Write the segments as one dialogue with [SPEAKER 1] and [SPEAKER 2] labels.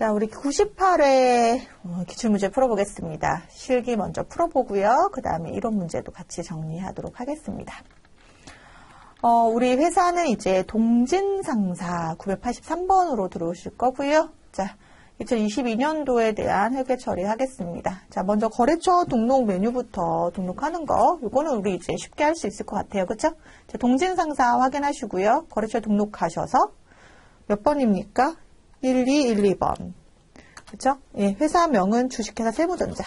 [SPEAKER 1] 자, 우리 98회 기출문제 풀어보겠습니다. 실기 먼저 풀어보고요. 그 다음에 이론 문제도 같이 정리하도록 하겠습니다. 우리 회사는 이제 동진상사 983번으로 들어오실 거고요. 자, 2022년도에 대한 회계 처리하겠습니다. 자, 먼저 거래처 등록 메뉴부터 등록하는 거. 이거는 우리 이제 쉽게 할 수 있을 것 같아요. 그쵸? 자, 동진상사 확인하시고요. 거래처 등록하셔서 몇 번입니까? 1, 2, 1, 2번. 그쵸? 예, 회사명은 주식회사 세무전자.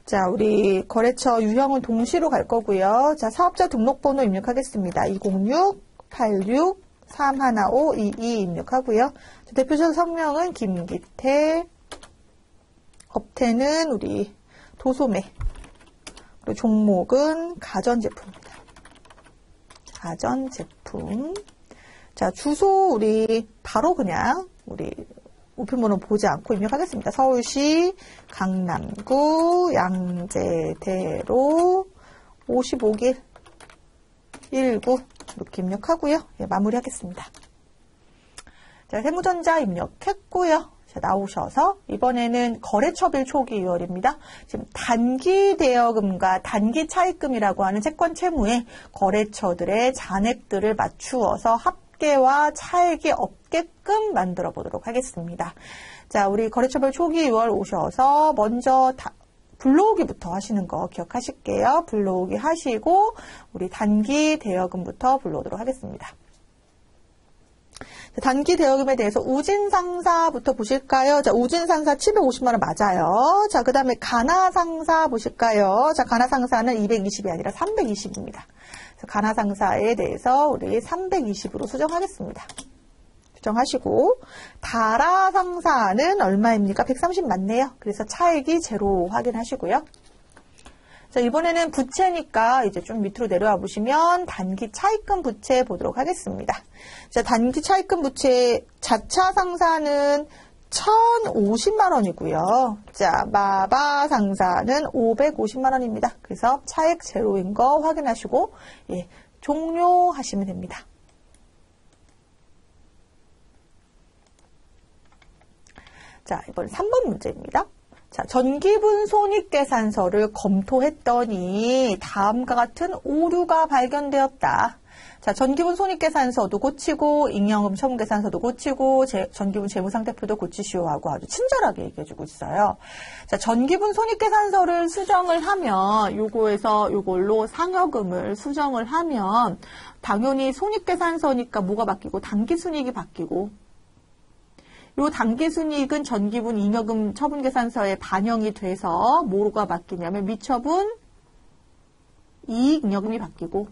[SPEAKER 1] 자, 우리 거래처 유형은 동시로 갈 거고요. 자, 사업자 등록번호 입력하겠습니다. 206-86-315-22 입력하고요. 자, 대표자 성명은 김기태, 업태는 우리 도소매, 그리고 종목은 가전제품입니다. 가전제품. 자, 주소 우리 바로 그냥 우리 우편번호 보지 않고 입력하겠습니다. 서울시 강남구 양재대로 55길 19 이렇게 입력하고요. 예, 마무리하겠습니다. 자, 세무전자 입력했고요. 자, 나오셔서 이번에는 거래처별 초기 2월입니다. 지금 단기 대여금과 단기 차입금이라고 하는 채권 채무에 거래처들의 잔액들을 맞추어서 합계와 차액이 없게끔 만들어 보도록 하겠습니다. 자, 우리 거래처별 초기 2월 오셔서 먼저 불러오기부터 하시는 거 기억하실게요. 불러오기 하시고 우리 단기 대여금부터 불러오도록 하겠습니다. 자, 단기 대여금에 대해서 우진상사부터 보실까요? 자, 우진상사 750만 원 맞아요. 자, 그 다음에 가나상사 보실까요? 자, 가나상사는 220이 아니라 320입니다. 가나상사에 대해서 우리 320으로 수정하겠습니다. 수정하시고 다라상사는 얼마입니까? 130 맞네요. 그래서 차액이 제로 확인하시고요. 자, 이번에는 부채니까 이제 좀 밑으로 내려와 보시면 단기 차입금 부채 보도록 하겠습니다. 자, 단기 차입금 부채 자차 상사는 1,050만 원이고요. 자, 마바 상사는 550만 원입니다. 그래서 차액 제로인 거 확인하시고 예, 종료하시면 됩니다. 자, 이번 3번 문제입니다. 자, 전기분 손익계산서를 검토했더니 다음과 같은 오류가 발견되었다. 자, 전기분 손익계산서도 고치고 잉여금 처분계산서도 고치고 전기분 재무상태표도 고치시오 하고 아주 친절하게 얘기해주고 있어요. 자, 전기분 손익계산서를 수정을 하면 요거에서 요걸로 상여금을 수정을 하면 당연히 손익계산서니까 뭐가 바뀌고 단기순이익이 바뀌고 요 단기순이익은 전기분 잉여금 처분계산서에 반영이 돼서 뭐가 바뀌냐면 미처분 이익잉여금이 바뀌고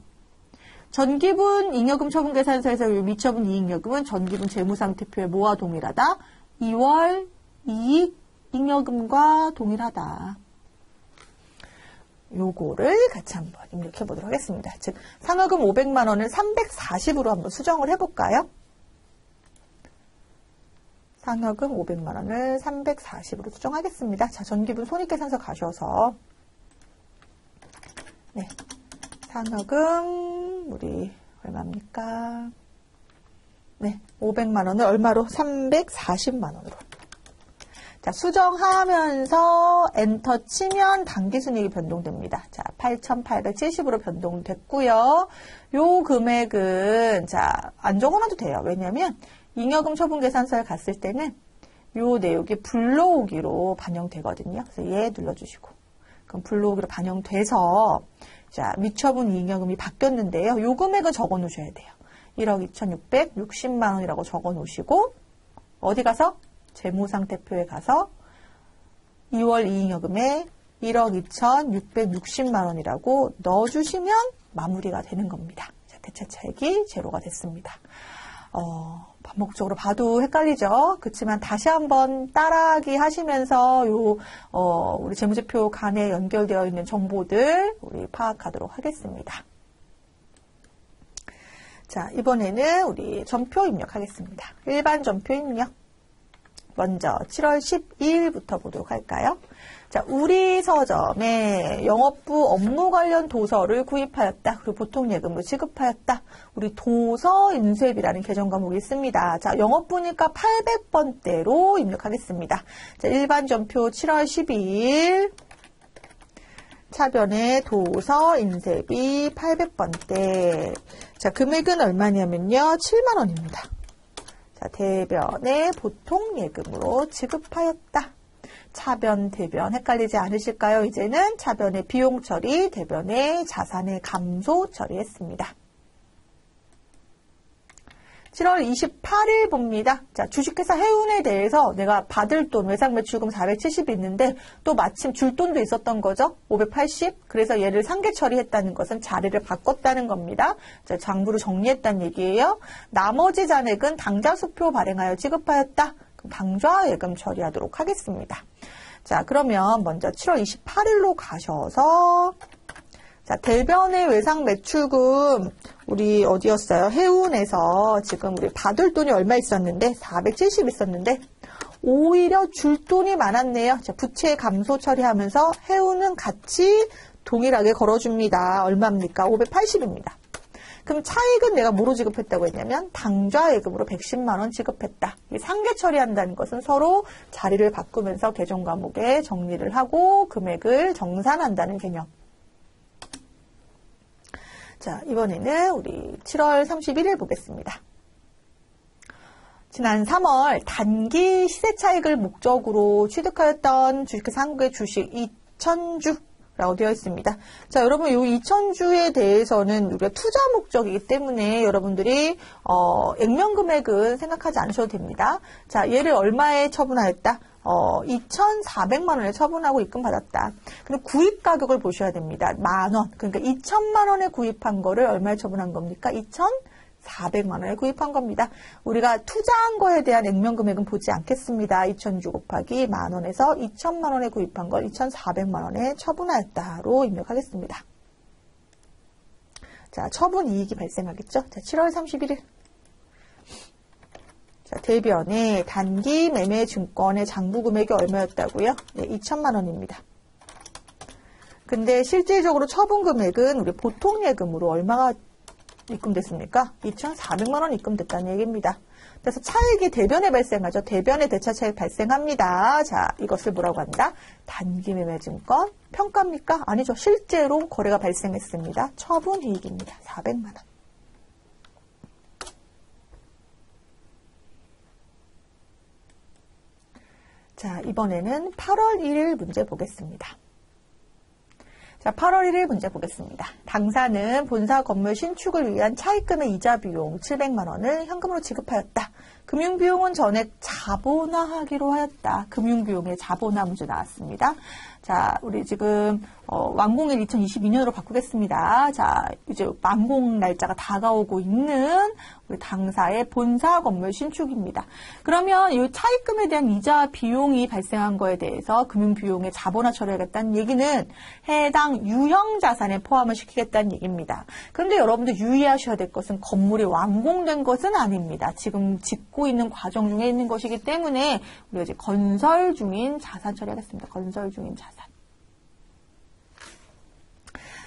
[SPEAKER 1] 전기분 잉여금 처분계산서에서 미처분 이익잉여금은 전기분 재무상태표에 뭐와 동일하다? 2월 이익잉여금과 동일하다. 요거를 같이 한번 입력해 보도록 하겠습니다. 즉 상여금 500만 원을 340으로 한번 수정을 해볼까요? 상여금 500만 원을 340으로 수정하겠습니다. 자, 전기분 손익계산서 가셔서 네. 상여금 우리 얼마입니까? 네, 500만 원을 얼마로? 340만 원으로. 자, 수정하면서 엔터 치면 단기순이익이 변동됩니다. 자, 8,870으로 변동됐고요. 요 금액은 자, 안 적어놔도 돼요. 왜냐면 잉여금 처분계산서에 갔을 때는 요 내용이 불러오기로 반영되거든요. 그래서 얘 눌러주시고 그럼 불러오기로 반영돼서 자, 미처분 이익잉여금이 바뀌었는데요. 요 금액은 적어 놓으셔야 돼요. 1억 2,660만 원이라고 적어 놓으시고 어디 가서? 재무상태표에 가서 2월 이익잉여금에 1억 2,660만 원이라고 넣어주시면 마무리가 되는 겁니다. 자, 대체 차익이 제로가 됐습니다. 반복적으로 봐도 헷갈리죠. 그렇지만 다시 한번 따라하기 하시면서 우리 재무제표 간에 연결되어 있는 정보들 우리 파악하도록 하겠습니다. 자, 이번에는 우리 전표 입력하겠습니다. 일반 전표 입력. 먼저 7월 12일부터 보도록 할까요? 자, 우리 서점에 영업부 업무 관련 도서를 구입하였다. 그리고 보통 예금으로 지급하였다. 우리 도서 인쇄비라는 개정 과목이 있습니다. 자, 영업부니까 800번대로 입력하겠습니다. 자, 일반 전표 7월 12일 차변에 도서 인쇄비 800번대. 자, 금액은 얼마냐면요. 7만 원입니다. 자, 대변에 보통 예금으로 지급하였다. 차변, 대변 헷갈리지 않으실까요? 이제는 차변의 비용 처리, 대변의 자산의 감소 처리했습니다. 7월 28일 봅니다. 자, 주식회사 해운에 대해서 내가 받을 돈, 외상매출금 470이 있는데 또 마침 줄 돈도 있었던 거죠. 580. 그래서 얘를 상계 처리했다는 것은 자리를 바꿨다는 겁니다. 자, 장부로 정리했다는 얘기예요. 나머지 잔액은 당좌수표 발행하여 지급하였다. 그럼 당좌 예금 처리하도록 하겠습니다. 자, 그러면 먼저 7월 28일로 가셔서 자, 대변의 외상 매출금 우리 어디였어요? 해운에서 지금 우리 받을 돈이 얼마 있었는데 470 있었는데 오히려 줄 돈이 많았네요. 자, 부채 감소 처리하면서 해운은 같이 동일하게 걸어줍니다. 얼마입니까? 580입니다. 그럼 차익은 내가 뭐로 지급했다고 했냐면 당좌 예금으로 110만 원 지급했다. 상계 처리한다는 것은 서로 자리를 바꾸면서 개정 과목에 정리를 하고 금액을 정산한다는 개념. 자, 이번에는 우리 7월 31일 보겠습니다. 지난 3월 단기 시세 차익을 목적으로 취득하였던 주식회사 한국의 주식 2,000주라고 되어 있습니다. 자, 여러분, 이 2,000주에 대해서는 우리가 투자 목적이기 때문에 여러분들이 액면 금액은 생각하지 않으셔도 됩니다. 자, 얘를 얼마에 처분하였다? 2,400만 원에 처분하고 입금받았다. 그럼 구입 가격을 보셔야 됩니다. 만원. 그러니까 2,000만 원에 구입한 거를 얼마에 처분한 겁니까? 2,400만 원에 구입한 겁니다. 우리가 투자한 거에 대한 액면 금액은 보지 않겠습니다. 2,000주 곱하기 만원에서 2,000만 원에 구입한 걸 2,400만 원에 처분하였다로 입력하겠습니다. 자, 처분 이익이 발생하겠죠? 자, 7월 31일. 자, 대변에 단기 매매 증권의 장부 금액이 얼마였다고요? 네, 2,000만 원입니다. 근데 실질적으로 처분 금액은 우리 보통 예금으로 얼마가 입금됐습니까? 2,400만 원 입금됐다는 얘기입니다. 그래서 차익이 대변에 발생하죠. 대변에 대차 차익 발생합니다. 자, 이것을 뭐라고 한다? 단기 매매 증권 평가입니까? 아니죠. 실제로 거래가 발생했습니다. 처분 이익입니다. 400만 원. 자, 이번에는 8월 1일 문제 보겠습니다. 자, 8월 1일 문제 보겠습니다. 당사는 본사 건물 신축을 위한 차입금의 이자 비용 700만 원을 현금으로 지급하였다. 금융비용은 전액 자본화하기로 하였다. 금융비용의 자본화 문제 나왔습니다. 자, 우리 지금 완공일 2022년으로 바꾸겠습니다. 자, 이제 완공 날짜가 다가오고 있는 우리 당사의 본사 건물 신축입니다. 그러면 이 차입금에 대한 이자 비용이 발생한 거에 대해서 금융비용의 자본화 처리하겠다는 얘기는 해당 유형 자산에 포함을 시키겠다는 얘기입니다. 그런데 여러분들 유의하셔야 될 것은 건물이 완공된 것은 아닙니다. 지금 짓고 있는 과정 중에 있는 것이기 때문에 우리가 이제 건설 중인 자산 처리하겠습니다. 건설 중인 자산.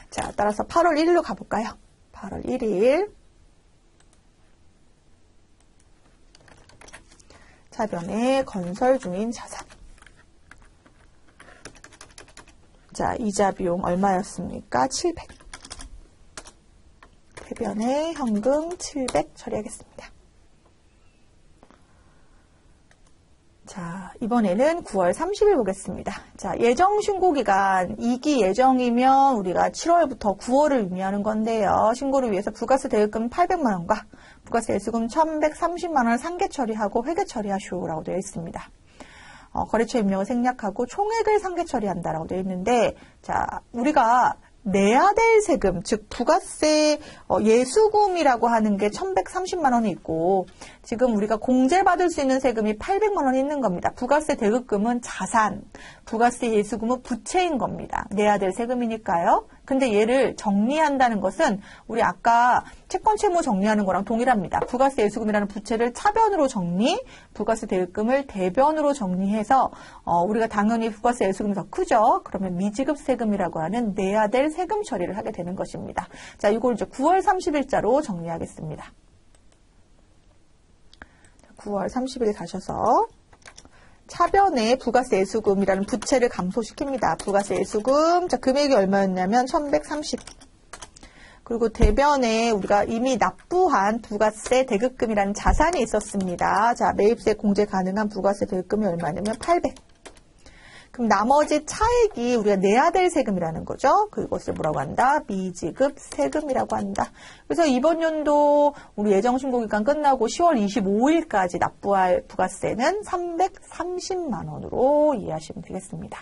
[SPEAKER 1] 자, 따라서 8월 1일로 가볼까요? 8월 1일. 차변에 건설 중인 자산. 자, 이자 비용 얼마였습니까? 700. 대변에 현금 700 처리하겠습니다. 자, 이번에는 9월 30일 보겠습니다. 자, 예정 신고기간 2기 예정이면 우리가 7월부터 9월을 의미하는 건데요. 신고를 위해서 부가세 대입금 800만 원과 부가세 예수금 1,130만 원을 상계 처리하고 회계 처리하시오라고 되어 있습니다. 거래처 입력을 생략하고 총액을 상계 처리한다라고 되어 있는데, 자, 우리가 내야 될 세금, 즉 부가세 예수금이라고 하는 게 1,130만 원이 있고 지금 우리가 공제받을 수 있는 세금이 800만 원이 있는 겁니다. 부가세 대급금은 자산, 부가세 예수금은 부채인 겁니다. 내야 될 세금이니까요. 근데 얘를 정리한다는 것은 우리 아까 채권 채무 정리하는 거랑 동일합니다. 부가세 예수금이라는 부채를 차변으로 정리, 부가세 대금을 대변으로 정리해서 우리가 당연히 부가세 예수금이 더 크죠. 그러면 미지급 세금이라고 하는 내야 될 세금 처리를 하게 되는 것입니다. 자, 이걸 이제 9월 30일자로 정리하겠습니다. 9월 30일 가셔서 차변에 부가세 예수금이라는 부채를 감소시킵니다. 부가세 예수금, 자, 금액이 얼마였냐면 1130. 그리고 대변에 우리가 이미 납부한 부가세 대급금이라는 자산이 있었습니다. 자, 매입세 공제 가능한 부가세 대급금이 얼마냐면 800. 그럼 나머지 차액이 우리가 내야 될 세금이라는 거죠. 그것을 뭐라고 한다? 미지급 세금이라고 한다. 그래서 이번 연도 우리 예정신고기간 끝나고 10월 25일까지 납부할 부가세는 330만 원으로 이해하시면 되겠습니다.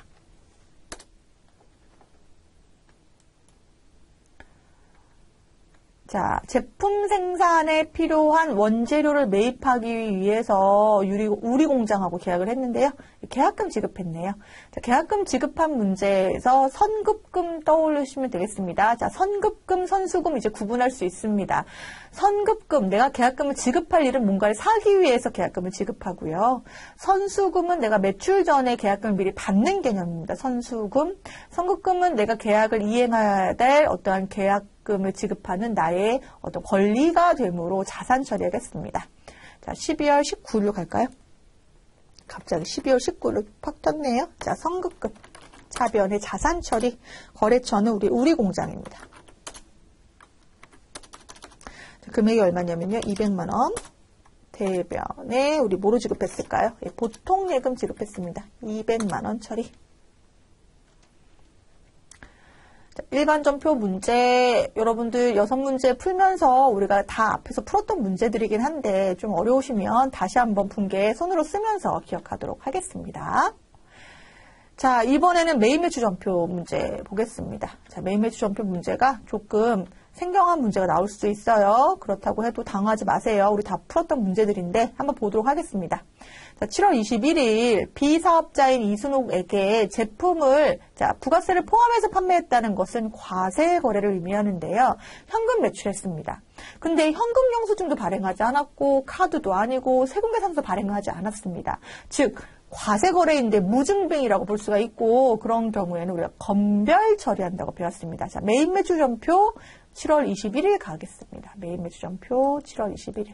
[SPEAKER 1] 자, 제품 생산에 필요한 원재료를 매입하기 위해서 우리 공장하고 계약을 했는데요. 계약금 지급했네요. 자, 계약금 지급한 문제에서 선급금 떠올리시면 되겠습니다. 자, 선급금, 선수금 이제 구분할 수 있습니다. 선급금, 내가 계약금을 지급할 일은 뭔가를 사기 위해서 계약금을 지급하고요. 선수금은 내가 매출 전에 계약금을 미리 받는 개념입니다. 선수금. 선급금은 내가 계약을 이행해야 될 어떠한 계약금을 지급하는 나의 어떤 권리가 되므로 자산 처리하겠습니다. 자, 12월 19일로 갈까요? 갑자기 12월 19일로 팍 떴네요. 자, 선급금, 차변의 자산 처리, 거래처는 우리 공장입니다. 자, 금액이 얼마냐면요, 200만 원. 대변에 우리 뭐로 지급했을까요? 예, 보통 예금 지급했습니다. 200만 원 처리. 일반 전표 문제, 여러분들 6문제 풀면서 우리가 다 앞에서 풀었던 문제들이긴 한데 좀 어려우시면 다시 한번 분개 손으로 쓰면서 기억하도록 하겠습니다. 자, 이번에는 매입 매출 전표 문제 보겠습니다. 자, 매입 매출 전표 문제가 조금 생경한 문제가 나올 수도 있어요. 그렇다고 해도 당하지 마세요. 우리 다 풀었던 문제들인데 한번 보도록 하겠습니다. 자, 7월 21일 비사업자인 이순옥에게 제품을 부가세를 포함해서 판매했다는 것은 과세 거래를 의미하는데요. 현금 매출했습니다. 근데 현금 영수증도 발행하지 않았고 카드도 아니고 세금계산서 발행하지 않았습니다. 즉 과세 거래인데 무증빙이라고 볼 수가 있고 그런 경우에는 우리가 검별 처리한다고 배웠습니다. 자, 매입 매출 전표 7월 21일 가겠습니다. 매입 매출 전표 7월 21일.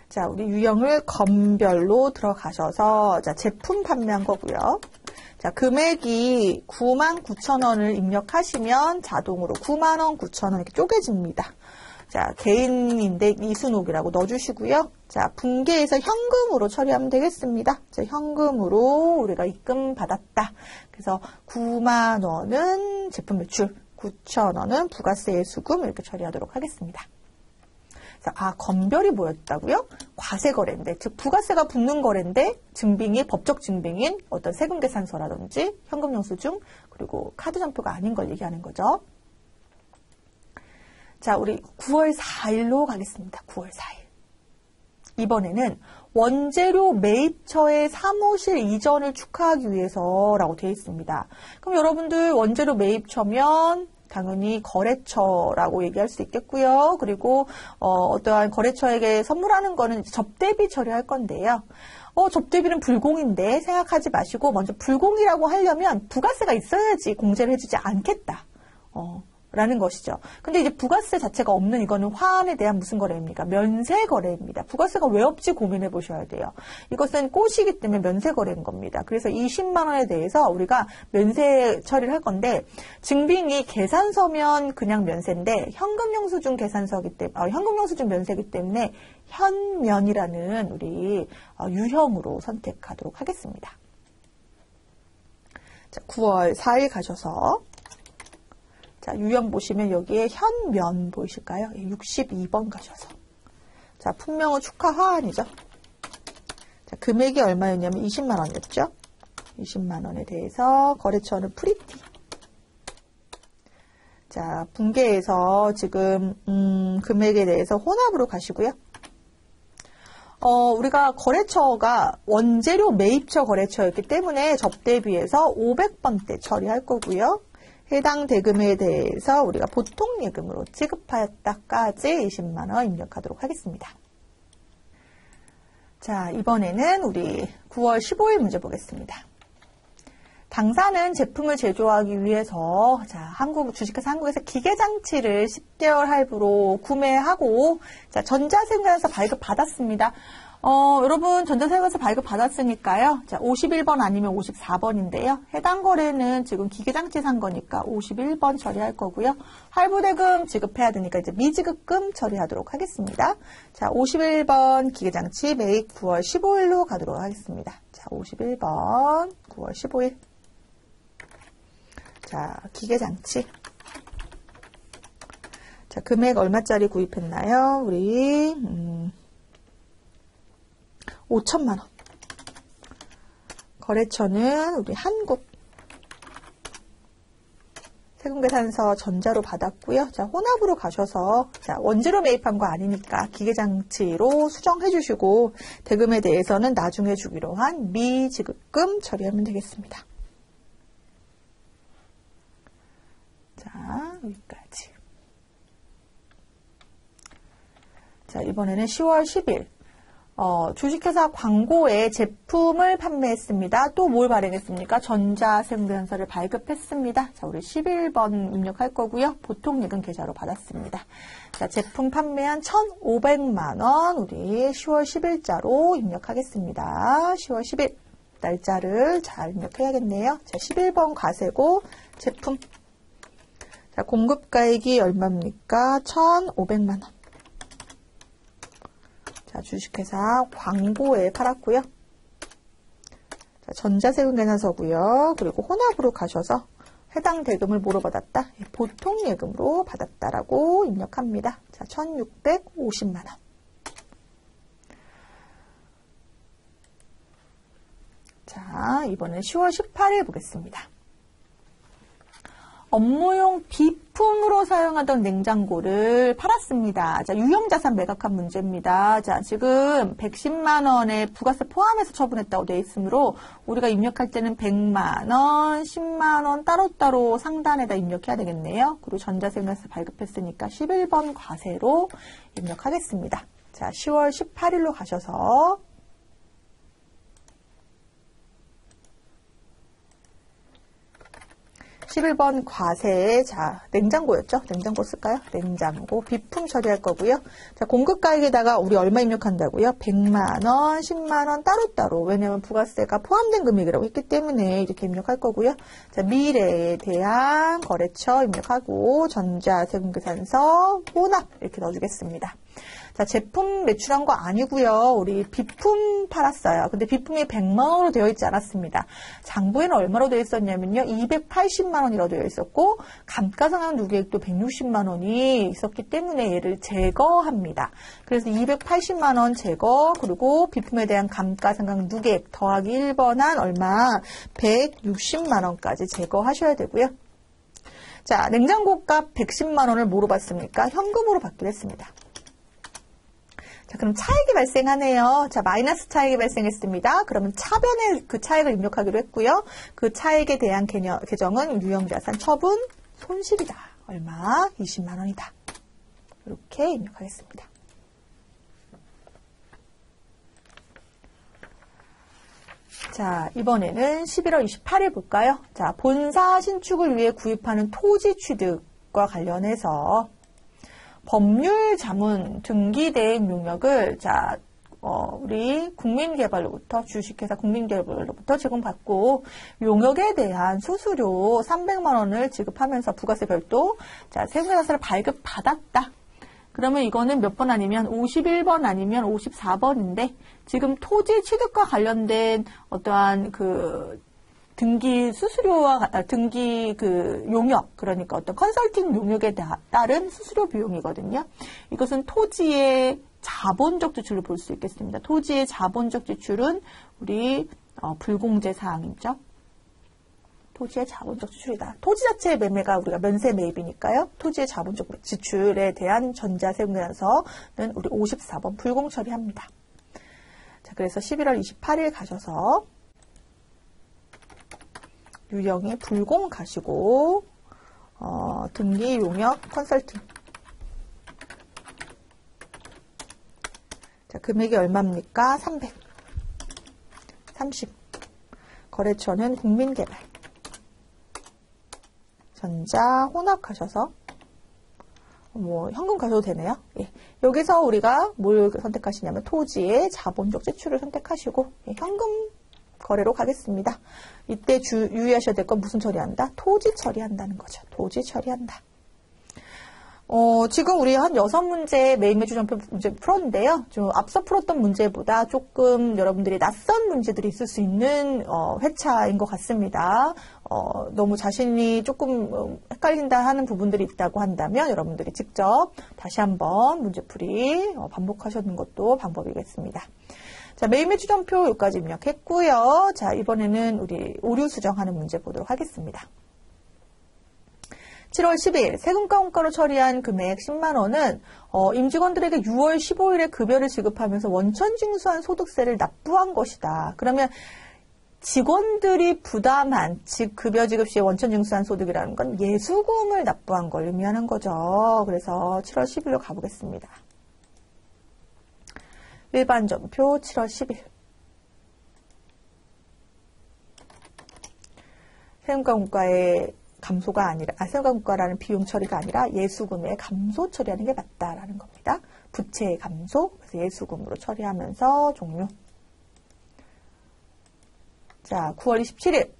[SPEAKER 1] 자, 우리 유형을 검별로 들어가셔서 자, 제품 판매한 거고요. 자, 금액이 99,000원을 입력하시면 자동으로 90,000원, 9,000원 이렇게 쪼개집니다. 자, 개인인데 이순옥이라고 넣어주시고요. 자, 분계해서 현금으로 처리하면 되겠습니다. 자, 현금으로 우리가 입금 받았다. 그래서 9만 원은 제품 매출, 9,000원은 부가세 예수금 이렇게 처리하도록 하겠습니다. 자, 검별이 뭐였다고요? 과세 거래인데, 즉 부가세가 붙는 거래인데 증빙이 법적 증빙인 어떤 세금계산서라든지 현금영수증 그리고 카드 전표가 아닌 걸 얘기하는 거죠. 자, 우리 9월 4일로 가겠습니다. 9월 4일. 이번에는 원재료 매입처의 사무실 이전을 축하하기 위해서라고 되어 있습니다. 그럼 여러분들 원재료 매입처면 당연히 거래처라고 얘기할 수 있겠고요. 그리고 어떠한 거래처에게 선물하는 거는 접대비 처리할 건데요. 접대비는 불공인데 생각하지 마시고 먼저 불공이라고 하려면 부가세가 있어야지 공제를 해주지 않겠다. 라는 것이죠. 근데 이제 부가세 자체가 없는 이거는 화환에 대한 무슨 거래입니까? 면세 거래입니다. 부가세가 왜 없지 고민해 보셔야 돼요. 이것은 꽃이기 때문에 면세 거래인 겁니다. 그래서 이 10만 원에 대해서 우리가 면세 처리를 할 건데 증빙이 계산서면 그냥 면세인데 현금영수증 계산서기 때문에 현금영수증 면세이기 때문에 현면이라는 우리 유형으로 선택하도록 하겠습니다. 자, 9월 4일 가셔서 자, 유형 보시면 여기에 현면 보이실까요? 62번 가셔서. 자, 품명은 축하 화환이죠. 자, 금액이 얼마였냐면 20만 원이었죠. 20만 원에 대해서 거래처는 프리티. 자, 분계해서 지금 금액에 대해서 혼합으로 가시고요. 우리가 거래처가 원재료 매입처 거래처였기 때문에 접대에 비해서 500번대 처리할 거고요. 해당 대금에 대해서 우리가 보통 예금으로 지급하였다까지 20만 원 입력하도록 하겠습니다. 자, 이번에는 우리 9월 15일 문제 보겠습니다. 당사는 제품을 제조하기 위해서 주식회사 한국에서 기계장치를 10개월 할부로 구매하고 전자세금에서 발급 받았습니다. 여러분 전자세금에서 발급 받았으니까요. 51번 아니면 54번인데요. 해당 거래는 지금 기계장치 산 거니까 51번 처리할 거고요. 할부대금 지급해야 되니까 이제 미지급금 처리하도록 하겠습니다. 자, 51번 기계장치 매입 9월 15일로 가도록 하겠습니다. 자, 51번 9월 15일. 자, 기계장치. 자, 금액 얼마짜리 구입했나요? 우리 5천만 원. 거래처는 우리 한국. 세금계산서 전자로 받았고요. 자, 혼합으로 가셔서 원재료 매입한 거 아니니까 기계장치로 수정해 주시고 대금에 대해서는 나중에 주기로 한 미지급금 처리하면 되겠습니다. 자, 여기까지. 자, 이번에는 10월 10일. 주식회사 광고에 제품을 판매했습니다. 또 뭘 발행했습니까? 전자세금계산서를 발급했습니다. 자, 우리 11번 입력할 거고요. 보통 예금 계좌로 받았습니다. 자, 제품 판매한 1,500만 원 우리 10월 10일자로 입력하겠습니다. 10월 10일 날짜를 잘 입력해야겠네요. 자, 11번 과세고 제품. 자, 공급가액이 얼마입니까? 1,500만 원. 자, 주식회사 광고에 팔았고요. 자, 전자세금계산서고요. 그리고 혼합으로 가셔서 해당 대금을 뭐로 받았다? 보통 예금으로 받았다라고 입력합니다. 자, 1,650만 원. 자, 이번엔 10월 18일 보겠습니다. 업무용 비품으로 사용하던 냉장고를 팔았습니다. 자, 유형자산 매각한 문제입니다. 자, 지금 110만 원의 부가세 포함해서 처분했다고 되어 있으므로 우리가 입력할 때는 100만 원, 10만 원 따로따로 상단에다 입력해야 되겠네요. 그리고 전자세금에서 발급했으니까 11번 과세로 입력하겠습니다. 자, 10월 18일로 가셔서 11번 과세에, 자, 냉장고였죠? 냉장고 쓸까요? 냉장고, 비품 처리할 거고요. 자, 공급가액에다가 우리 얼마 입력한다고요? 100만원, 10만원 따로따로. 왜냐면 부가세가 포함된 금액이라고 했기 때문에 이렇게 입력할 거고요. 자, 미래에 대한 거래처 입력하고, 전자세금계산서, 혼합 이렇게 넣어주겠습니다. 자, 제품 매출한 거 아니고요. 우리 비품 팔았어요. 근데 비품이 100만 원으로 되어 있지 않았습니다. 장부에는 얼마로 되어 있었냐면요. 280만 원이라고 되어 있었고 감가상각 누계액도 160만 원이 있었기 때문에 얘를 제거합니다. 그래서 280만 원 제거 그리고 비품에 대한 감가상각 누계액 더하기 1번 한 얼마 160만 원까지 제거하셔야 되고요. 자, 냉장고 값 110만 원을 뭐로 받습니까? 현금으로 받기로 했습니다. 자, 그럼 차익이 발생하네요. 자, 마이너스 차익이 발생했습니다. 그러면 차변에 그 차익을 입력하기로 했고요. 그 차익에 대한 계정은 유형자산 처분 손실이다. 얼마? 20만 원이다. 이렇게 입력하겠습니다. 자, 이번에는 11월 28일 볼까요? 자, 본사 신축을 위해 구입하는 토지 취득과 관련해서 법률 자문 등기대행 용역을 자, 우리 국민개발로부터 주식회사 국민개발로부터 제공받고 용역에 대한 수수료 300만 원을 지급하면서 부가세 별도 자, 세금계산서를 발급받았다. 그러면 이거는 몇 번 아니면 51번 아니면 54번인데 지금 토지 취득과 관련된 어떠한 그 등기 수수료와 등기 그 용역 그러니까 어떤 컨설팅 용역에 따른 수수료 비용이거든요. 이것은 토지의 자본적 지출로 볼 수 있겠습니다. 토지의 자본적 지출은 우리 불공제 사항이죠. 토지의 자본적 지출이다. 토지 자체의 매매가 우리가 면세 매입이니까요. 토지의 자본적 지출에 대한 전자세금계산서는 우리 54번 불공 처리합니다. 그래서 11월 28일 가셔서 유형이 불공 가시고 등기 용역 컨설팅. 자, 금액이 얼마입니까? 300. 30. 거래처는 국민개발. 전자 혼합 가셔서 현금 가셔도 되네요. 예. 여기서 우리가 뭘 선택하시냐면 토지의 자본적 제출을 선택하시고 현금 거래로 가겠습니다. 이때 유의하셔야 될 건 무슨 처리한다? 토지 처리한다는 거죠. 토지 처리한다. 지금 우리 한 6문제 메인 매주 전표 문제 풀었는데요. 좀 앞서 풀었던 문제보다 조금 여러분들이 낯선 문제들이 있을 수 있는 회차인 것 같습니다. 너무 자신이 조금 헷갈린다 하는 부분들이 있다고 한다면 여러분들이 직접 다시 한번 문제풀이 반복하시는 것도 방법이겠습니다. 자, 메인 매주 전표 여기까지 입력했고요. 자, 이번에는 우리 오류 수정하는 문제 보도록 하겠습니다. 7월 10일 세금과 원가로 처리한 금액 10만 원은 임직원들에게 6월 15일에 급여를 지급하면서 원천징수한 소득세를 납부한 것이다. 그러면 직원들이 부담한 급여 지급 시에 원천징수한 소득이라는 건 예수금을 납부한 걸 의미하는 거죠. 그래서 7월 10일로 가보겠습니다. 일반 전표 7월 10일. 세금과 원가의 감소가 아니라, 세금과 원가라는 비용 처리가 아니라 예수금의 감소 처리하는 게 맞다라는 겁니다. 부채의 감소, 그래서 예수금으로 처리하면서 종료. 자, 9월 27일.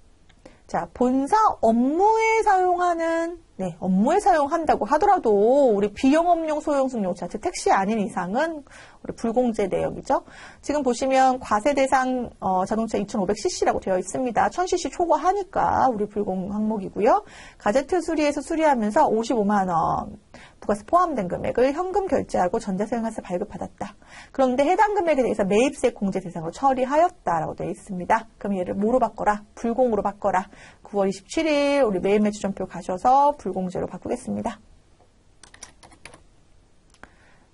[SPEAKER 1] 자, 본사 업무에 사용하는, 업무에 사용한다고 하더라도 우리 비영업용 소형승용차, 즉 택시 아닌 이상은 우리 불공제 내역이죠. 지금 보시면 과세 대상 자동차 2500cc라고 되어 있습니다. 1000cc 초과하니까 우리 불공 항목이고요. 가제트 수리에서 수리하면서 55만 원 부가세 포함된 금액을 현금 결제하고 전자세금세 발급받았다. 그런데 해당 금액에 대해서 매입세 공제 대상으로 처리하였다라고 되어 있습니다. 그럼 얘를 뭐로 바꿔라? 불공으로 바꿔라. 9월 27일 우리 매일 매주 전표 가셔서 불공제로 바꾸겠습니다.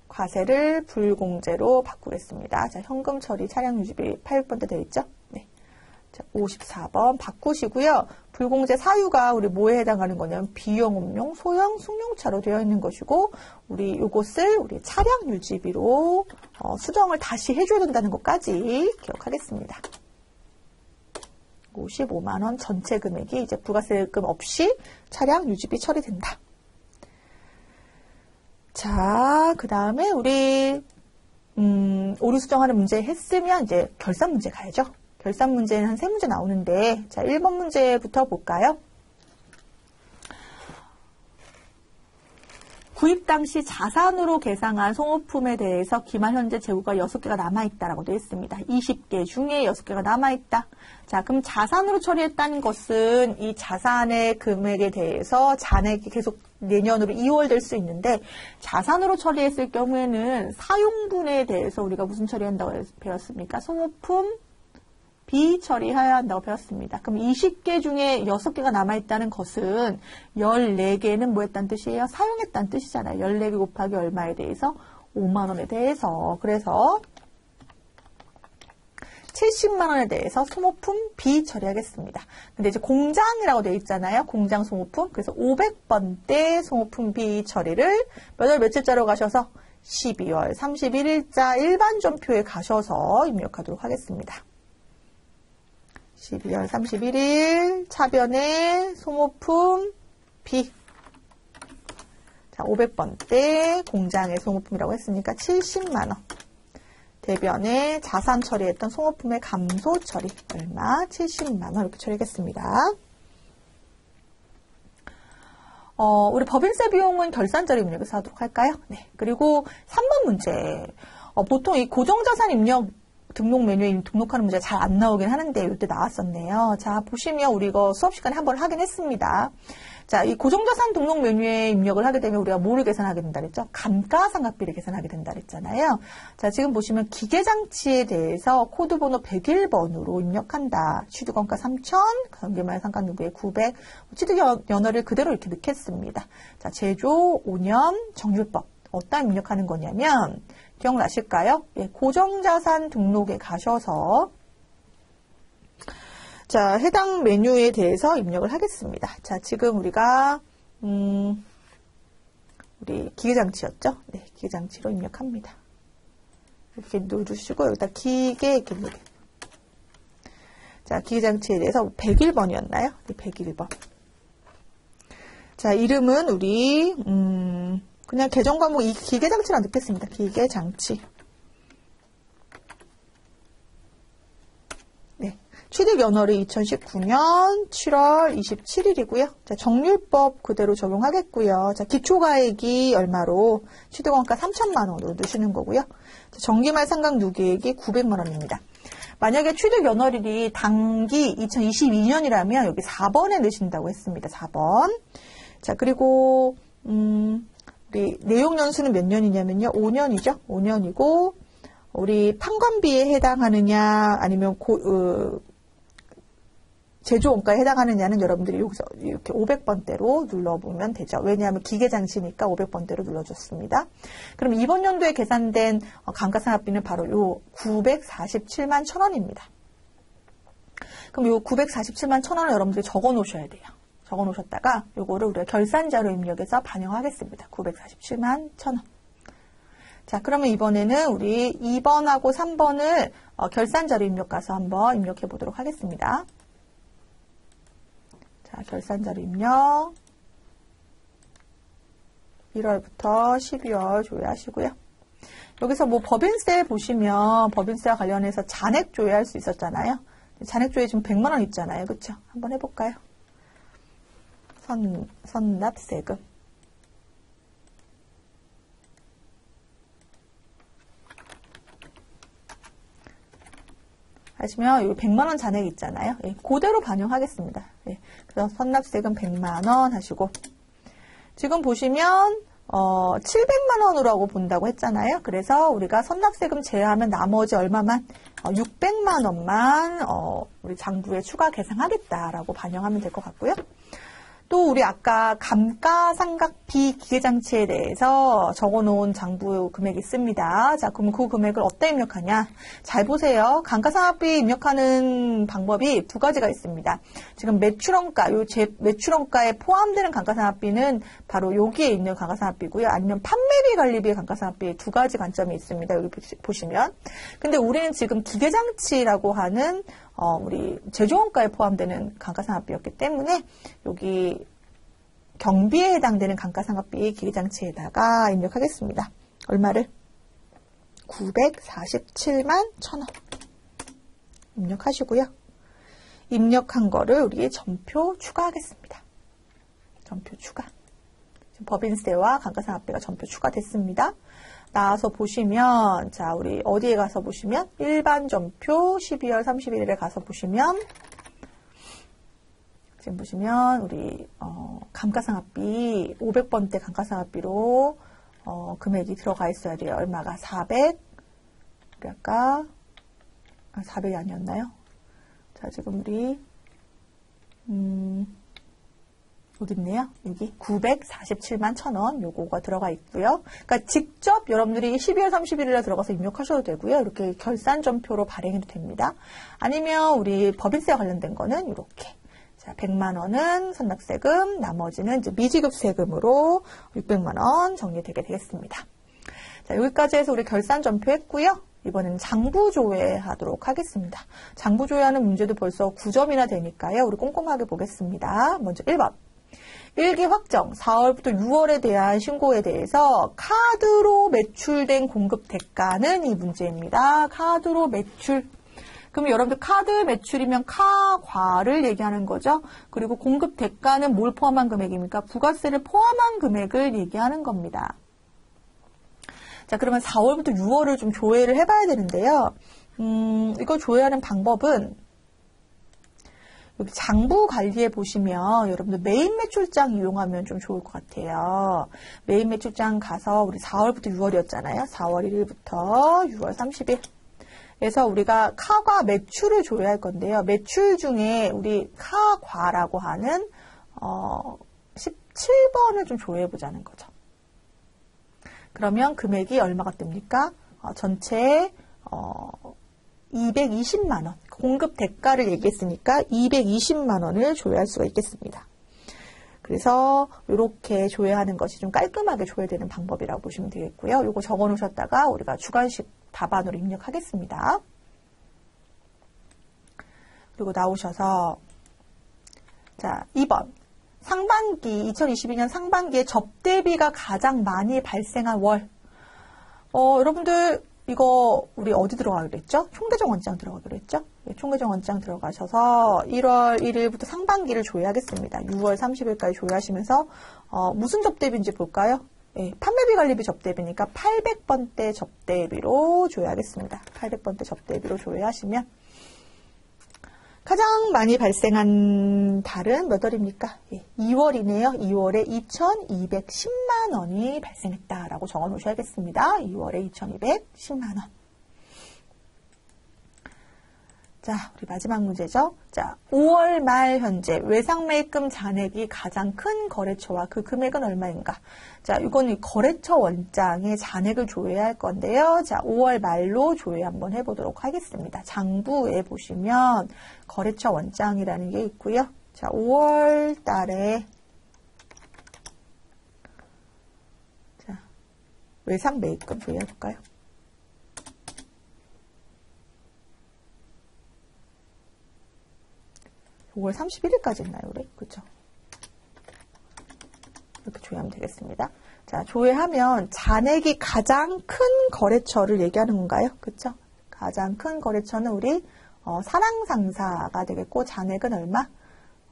[SPEAKER 1] 과세를 불공제로 바꾸겠습니다. 자, 현금 처리 차량 유지비 800번대 되어 있죠? 네. 자, 54번 바꾸시고요. 불공제 사유가 우리 뭐에 해당하는 거냐면 비영업용 소형 승용차로 되어 있는 것이고 우리 이것을 우리 차량 유지비로 수정을 다시 해줘야 된다는 것까지 기억하겠습니다. 55만 원 전체 금액이 이제 부가세금 없이 차량 유지비 처리된다. 자, 그 다음에 우리 오류 수정하는 문제 했으면 이제 결산 문제 가야죠. 결산 문제는 한 3문제 나오는데 자, 1번 문제부터 볼까요? 구입 당시 자산으로 계상한 소모품에 대해서 기말 현재 재고가 6개가 남아있다라고 되어 있습니다. 20개 중에 6개가 남아있다. 자, 그럼 자산으로 처리했다는 것은 이 자산의 금액에 대해서 잔액이 계속 내년으로 2월될 수 있는데 자산으로 처리했을 경우에는 사용분에 대해서 우리가 무슨 처리한다고 배웠습니까? 소모품 비처리해야 한다고 배웠습니다. 그럼 20개 중에 6개가 남아있다는 것은 14개는 뭐 했다는 뜻이에요? 사용했다는 뜻이잖아요. 14개 곱하기 얼마에 대해서? 5만 원에 대해서. 그래서 70만 원에 대해서 소모품 비처리하겠습니다. 근데 이제 공장이라고 되어 있잖아요. 공장 소모품. 그래서 500번대 소모품 비처리를 몇 월 며칠자로 가셔서 12월 31일자 일반 전표에 가셔서 입력하도록 하겠습니다. 12월 31일 차변의 소모품 B. 자, 500번대 공장의 소모품이라고 했으니까 70만 원. 대변에 자산 처리했던 소모품의 감소 처리 얼마? 70만 원 이렇게 처리하겠습니다. 우리 법인세 비용은 결산자료 입력해서 하도록 할까요? 네. 그리고 3번 문제. 보통 이 고정자산 입력 등록 메뉴에 등록하는 문제가 잘 안 나오긴 하는데 이때 나왔었네요. 자, 보시면 우리 이거 수업 시간에 한번 하긴 했습니다. 자, 이 고정자산 등록 메뉴에 입력을 하게 되면 우리가 뭐를 계산하게 된다 그랬죠? 감가상각비를 계산하게 된다 그랬잖아요. 자, 지금 보시면 기계장치에 대해서 코드번호 101번으로 입력한다. 취득원가 3,000, 경계말 상각요구에 900, 취득연월을 그대로 이렇게 넣겠습니다. 자, 제조 5년 정율법. 어디다 입력하는 거냐면 기억나실까요? 예, 고정자산 등록에 가셔서 자, 해당 메뉴에 대해서 입력을 하겠습니다. 자, 지금 우리가 우리 기계장치였죠? 네, 기계장치로 입력합니다. 이렇게 누르시고 여기다 기계 이렇게 누르. 자, 기계장치에 대해서 101번이었나요? 네, 101번. 자, 이름은 우리 그냥 계정 과목 이 기계장치라 넣겠습니다. 기계장치. 네. 취득 연월이 2019년 7월 27일이고요. 자, 정률법 그대로 적용하겠고요. 자, 기초가액이 얼마로 취득원가 3천만 원으로 넣으시는 거고요. 자, 정기말 상각 누계액이 900만 원입니다. 만약에 취득 연월일이 당기 2022년이라면 여기 4번에 넣으신다고 했습니다. 4번. 자, 그리고 우리 내용 연수는 몇 년이냐면요. 5년이죠. 5년이고 우리 판관비에 해당하느냐 아니면 제조 원가에 해당하느냐는 여러분들이 여기서 이렇게 500번대로 눌러보면 되죠. 왜냐하면 기계장치니까 500번대로 눌러줬습니다. 그럼 이번 연도에 계산된 감가상각비는 바로 요 947만 1,000원입니다. 그럼 요 947만 1,000원을 여러분들이 적어 놓으셔야 돼요. 적어 놓으셨다가 요거를 우리가 결산자료 입력해서 반영하겠습니다. 947만 1,000원. 자, 그러면 이번에는 우리 2번하고 3번을 결산자료 입력 가서 한번 입력해 보도록 하겠습니다. 자, 결산자료 입력 1월부터 12월 조회하시고요. 여기서 뭐 법인세 보시면 법인세와 관련해서 잔액 조회할 수 있었잖아요. 잔액 조회 지금 100만 원 있잖아요. 그렇죠? 한번 해볼까요? 선납세금. 하시면 여기 100만 원 잔액 있잖아요. 예, 그대로 반영하겠습니다. 예, 그래서 선납세금 100만 원 하시고 지금 보시면 700만 원으로 본다고 했잖아요. 그래서 우리가 선납세금 제외하면 나머지 얼마만 600만 원만 우리 장부에 추가 계상하겠다라고 반영하면 될 것 같고요. 또 우리 아까 감가상각비 기계장치에 대해서 적어놓은 장부 금액이 있습니다. 자, 그럼 그 금액을 어디다 입력하냐? 잘 보세요. 감가상각비 입력하는 방법이 두 가지가 있습니다. 지금 매출원가, 매출원가에 포함되는 감가상각비는 바로 여기에 있는 감가상각비고요. 아니면 판매비 관리비의 감가상각비 두 가지 관점이 있습니다. 여기 보시면. 근데 우리는 지금 기계장치라고 하는 우리 제조원가에 포함되는 감가상각비였기 때문에 여기 경비에 해당되는 감가상각비 기계장치에다가 입력하겠습니다. 얼마를? 947만 1,000원 입력하시고요. 입력한 거를 우리 전표 추가하겠습니다. 전표 추가. 지금 법인세와 감가상각비가 전표 추가됐습니다. 나와서 보시면 자 우리 어디에 가서 보시면 일반 전표 12월 31일에 가서 보시면 지금 보시면 우리 감가상각비 500번대 감가상각비로 금액이 들어가 있어야 돼요. 얼마가 400 우리 아까 400이 아니었나요? 자 지금 우리 어디 있네요? 여기 947만 1,000원 요거가 들어가 있고요. 그러니까 직접 여러분들이 12월 31일에 들어가서 입력하셔도 되고요. 이렇게 결산전표로 발행해도 됩니다. 아니면 우리 법인세와 관련된 거는 이렇게 자 100만 원은 선납세금, 나머지는 이제 미지급세금으로 600만 원 정리되게 되겠습니다. 자 여기까지 해서 우리 결산전표 했고요. 이번에는 장부조회 하도록 하겠습니다. 장부조회하는 문제도 벌써 9점이나 되니까요. 우리 꼼꼼하게 보겠습니다. 먼저 1번. 일기 확정 4월부터 6월에 대한 신고에 대해서 카드로 매출된 공급 대가는 이 문제입니다. 카드로 매출. 그럼 여러분들 카드 매출이면 카과를 얘기하는 거죠. 그리고 공급 대가는 뭘 포함한 금액입니까? 부가세를 포함한 금액을 얘기하는 겁니다. 자, 그러면 4월부터 6월을 좀 조회를 해봐야 되는데요. 이거 조회하는 방법은 여기 장부 관리에 보시면 여러분들 메인 매출장 이용하면 좀 좋을 것 같아요. 메인 매출장 가서 우리 4월부터 6월이었잖아요. 4월 1일부터 6월 30일. 그래서 우리가 카과 매출을 조회할 건데요. 매출 중에 우리 카과라고 하는 17번을 좀 조회해 보자는 거죠. 그러면 금액이 얼마가 됩니까? 전체 220만 원. 공급 대가를 얘기했으니까 220만 원을 조회할 수가 있겠습니다. 그래서 이렇게 조회하는 것이 좀 깔끔하게 조회되는 방법이라고 보시면 되겠고요. 이거 적어 놓으셨다가 우리가 주관식 답안으로 입력하겠습니다. 그리고 나오셔서 자, 2번. 상반기 2022년 상반기에 접대비가 가장 많이 발생한 월. 여러분들 이거 우리 어디 들어가기로 했죠? 총계정 원장 들어가기로 했죠? 네, 총계정 원장 들어가셔서 1월 1일부터 상반기를 조회하겠습니다. 6월 30일까지 조회하시면서 무슨 접대비인지 볼까요? 네, 판매비 관리비 접대비니까 800번대 접대비로 조회하겠습니다. 800번대 접대비로 조회하시면 가장 많이 발생한 달은 몇 월입니까? 예, 2월이네요. 2월에 2,210만 원이 발생했다라고 적어 놓으셔야겠습니다. 2월에 2,210만 원. 자, 우리 마지막 문제죠. 자, 5월 말 현재 외상매입금 잔액이 가장 큰 거래처와 그 금액은 얼마인가? 자, 이건 거래처 원장의 잔액을 조회할 건데요. 자, 5월 말로 조회 한번 해보도록 하겠습니다. 장부에 보시면 거래처 원장이라는 게 있고요. 자, 5월 달에 자, 외상매입금 조회해볼까요? 5월 31일까지 했나요, 우리? 그쵸? 이렇게 조회하면 되겠습니다. 자, 조회하면 잔액이 가장 큰 거래처를 얘기하는 건가요? 그쵸? 가장 큰 거래처는 우리 사랑상사가 되겠고, 잔액은 얼마?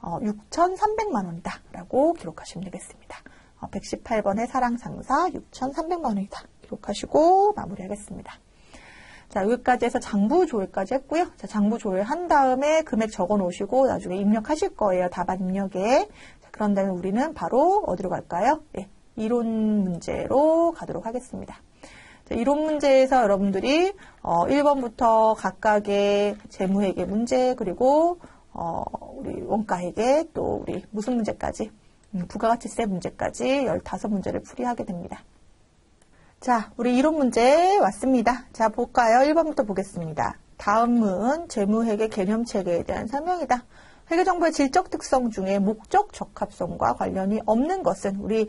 [SPEAKER 1] 6,300만 원이다. 라고 기록하시면 되겠습니다. 118번의 사랑상사 6,300만 원이다. 기록하시고 마무리하겠습니다. 자, 여기까지 해서 장부 조회까지 했고요. 자, 장부 조회 한 다음에 금액 적어 놓으시고 나중에 입력하실 거예요. 답안 입력에. 자, 그런 다음에 우리는 바로 어디로 갈까요? 예, 이론 문제로 가도록 하겠습니다. 자, 이론 문제에서 여러분들이 1번부터 각각의 재무회계 문제, 그리고 우리 원가회계, 또 우리 무슨 문제까지, 부가가치세 문제까지 15문제를 풀이하게 됩니다. 자, 우리 이론 문제 왔습니다. 자, 볼까요? 1번부터 보겠습니다. 다음은 재무회계 개념체계에 대한 설명이다. 회계정보의 질적 특성 중에 목적 적합성과 관련이 없는 것은 우리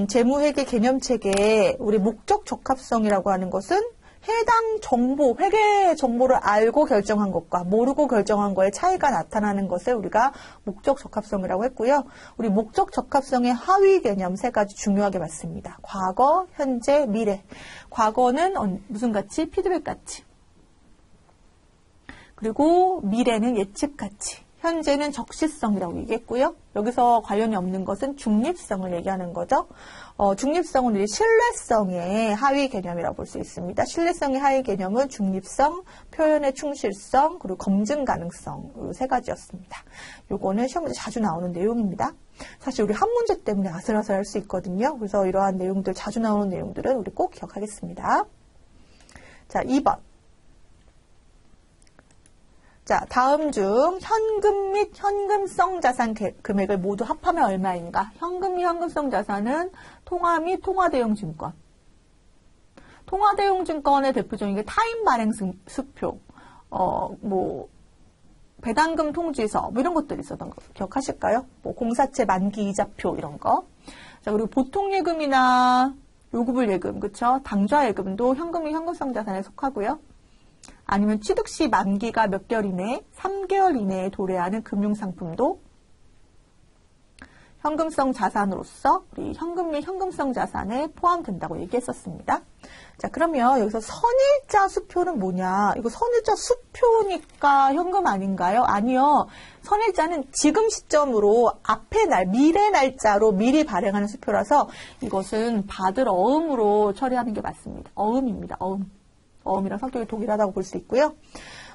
[SPEAKER 1] 재무회계 개념체계의 우리 목적 적합성이라고 하는 것은 해당 정보, 회계 정보를 알고 결정한 것과 모르고 결정한 거에 차이가 나타나는 것을 우리가 목적 적합성이라고 했고요. 우리 목적 적합성의 하위 개념 3가지 중요하게 봤습니다. 과거, 현재, 미래. 과거는 무슨 가치? 피드백 가치. 그리고 미래는 예측 가치. 현재는 적시성이라고 얘기했고요. 여기서 관련이 없는 것은 중립성을 얘기하는 거죠. 중립성은 우리 신뢰성의 하위 개념이라고 볼 수 있습니다. 신뢰성의 하위 개념은 중립성, 표현의 충실성, 그리고 검증 가능성, 이 3가지였습니다. 요거는 시험에 자주 나오는 내용입니다. 사실 우리 한 문제 때문에 아슬아슬할 수 있거든요. 그래서 이러한 내용들, 자주 나오는 내용들은 우리 꼭 기억하겠습니다. 자, 2번. 자, 다음 중 현금 및 현금성 자산 금액을 모두 합하면 얼마인가? 현금 및 현금성 자산은 통화 및 통화대용 증권. 통화대용 증권의 대표적인 게 타임 발행 수표, 배당금 통지서, 이런 것들이 있었던 거 기억하실까요? 공사채 만기 이자표 이런 거. 자, 그리고 보통 예금이나 요구불 예금, 그쵸? 당좌 예금도 현금 및 현금성 자산에 속하고요. 아니면 취득 시 만기가 몇 개월 이내, 3개월 이내에 도래하는 금융상품도 현금성 자산으로서 우리 현금 및 현금성 자산에 포함된다고 얘기했었습니다. 자, 그러면 여기서 선일자 수표는 뭐냐? 이거 선일자 수표니까 현금 아닌가요? 아니요. 선일자는 지금 시점으로 앞의 날, 미래 날짜로 미리 발행하는 수표라서 이것은 받을 어음으로 처리하는 게 맞습니다. 어음입니다. 어음. 어음이랑 성격이 동일하다고 볼 수 있고요.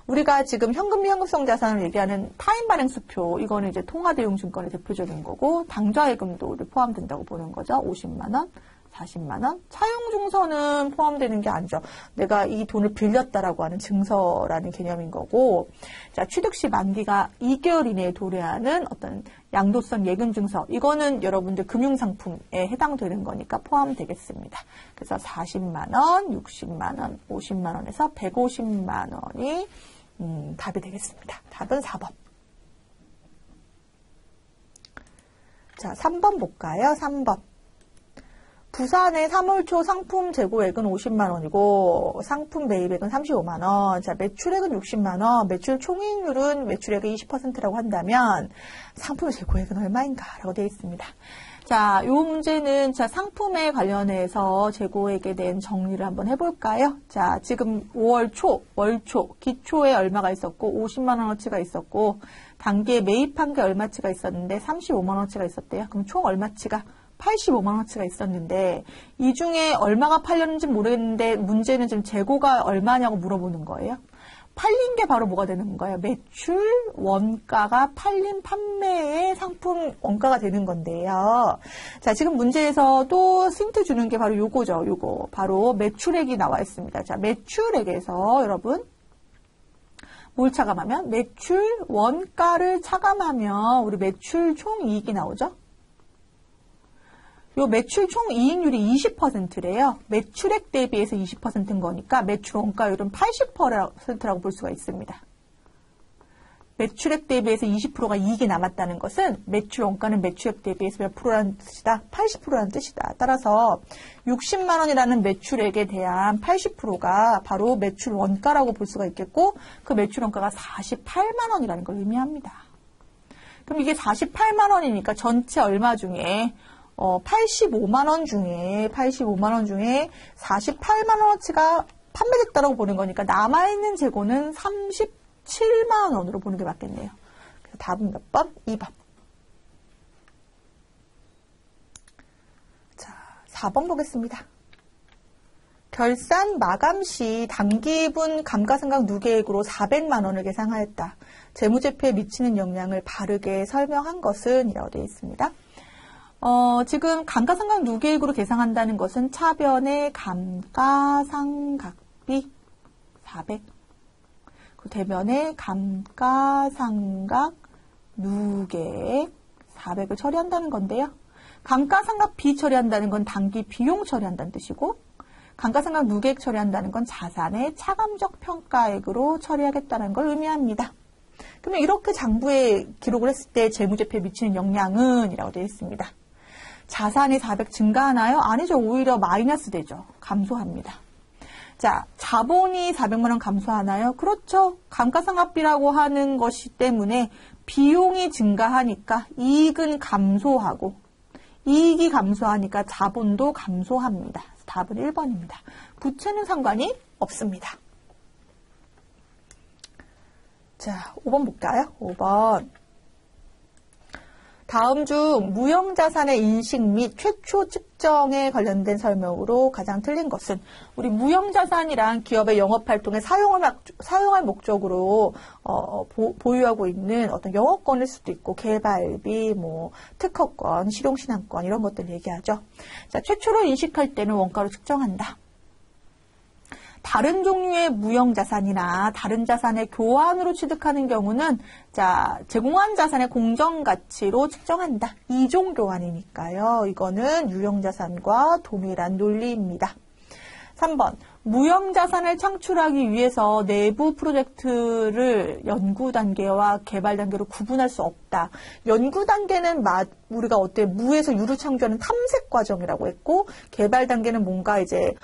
[SPEAKER 1] 우리가 지금 현금 및 현금성 자산을 얘기하는 타임 발행 수표, 이거는 이제 통화대용 증권의 대표적인 거고, 당좌예금도 포함된다고 보는 거죠. 50만 원, 40만 원. 차용 증서는 포함되는 게 아니죠. 내가 이 돈을 빌렸다라고 하는 증서라는 개념인 거고, 자, 취득 시 만기가 2개월 이내에 도래하는 어떤 양도성 예금 증서. 이거는 여러분들 금융상품에 해당되는 거니까 포함되겠습니다. 그래서 40만 원, 60만 원, 50만 원에서 150만 원이 답이 되겠습니다. 답은 4번. 자, 3번 볼까요? 3번. 부산의 3월 초 상품 재고액은 50만 원이고 상품 매입액은 35만 원. 자, 매출액은 60만 원. 매출 총이익률은 매출액의 20%라고 한다면 상품 재고액은 얼마인가라고 되어 있습니다. 자, 이 문제는 자, 상품에 관련해서 재고액에 대한 정리를 한번 해볼까요? 자, 지금 5월 초, 월초, 기초에 얼마가 있었고 50만 원어치가 있었고 단기에 매입한 게 얼마치가 있었는데 35만 원어치가 있었대요. 그럼 총 얼마치가 85만 원어치가 있었는데 이 중에 얼마가 팔렸는지 모르겠는데 문제는 지금 재고가 얼마냐고 물어보는 거예요. 팔린 게 바로 뭐가 되는 거예요? 매출 원가가 팔린 판매의 상품 원가가 되는 건데요. 자, 지금 문제에서 또 힌트 주는 게 바로 요거죠. 요거. 바로 매출액이 나와 있습니다. 자, 매출액에서 여러분 뭘 차감하면? 매출 원가를 차감하면 우리 매출 총이익이 나오죠? 요 매출 총이익률이 20%래요. 매출액 대비해서 20%인 거니까 매출 원가율은 80%라고 볼 수가 있습니다. 매출액 대비해서 20%가 이익이 남았다는 것은 매출 원가는 매출액 대비해서 몇 프로라는 뜻이다? 80%라는 뜻이다. 따라서 60만 원이라는 매출액에 대한 80%가 바로 매출 원가라고 볼 수가 있겠고 그 매출 원가가 48만 원이라는 걸 의미합니다. 그럼 이게 48만 원이니까 전체 얼마 중에 85만 원 중에 48만 원어치가 판매됐다라고 보는 거니까 남아있는 재고는 37만 원으로 보는 게 맞겠네요. 그래서 답은 몇 번? 2번. 자, 4번 보겠습니다. 결산 마감 시 단기분 감가상각 누계액으로 400만 원을 계상하였다. 재무제표에 미치는 영향을 바르게 설명한 것은 이라고 되어 있습니다. 지금 감가상각 누계액으로 계상한다는 것은 차변의 감가상각비 400, 그 대변의 감가상각 누계액 400을 처리한다는 건데요. 감가상각비 처리한다는 건 단기 비용 처리한다는 뜻이고 감가상각 누계액 처리한다는 건 자산의 차감적 평가액으로 처리하겠다는 걸 의미합니다. 그러면 이렇게 장부에 기록을 했을 때 재무제표에 미치는 영향은 이라고 되어 있습니다. 자산이 400 증가하나요? 아니죠. 오히려 마이너스 되죠. 감소합니다. 자, 자본이 400만 원 감소하나요? 그렇죠. 감가상각비라고 하는 것이 때문에 비용이 증가하니까 이익은 감소하고 이익이 감소하니까 자본도 감소합니다. 답은 1번입니다. 부채는 상관이 없습니다. 자, 5번 볼까요? 5번. 다음 중 무형자산의 인식 및 최초 측정에 관련된 설명으로 가장 틀린 것은 우리 무형자산이란 기업의 영업활동에 사용할 목적으로 보유하고 있는 어떤 영업권일 수도 있고 개발비, 특허권, 실용신앙권 이런 것들 얘기하죠. 자, 최초로 인식할 때는 원가로 측정한다. 다른 종류의 무형자산이나 다른 자산의 교환으로 취득하는 경우는 자, 제공한 자산의 공정가치로 측정한다. 이종교환이니까요. 이거는 유형자산과 동일한 논리입니다. 3번. 무형자산을 창출하기 위해서 내부 프로젝트를 연구 단계와 개발 단계로 구분할 수 없다. 연구 단계는 우리가 무에서 유를 창조하는 탐색 과정이라고 했고, 개발 단계는 뭔가 이제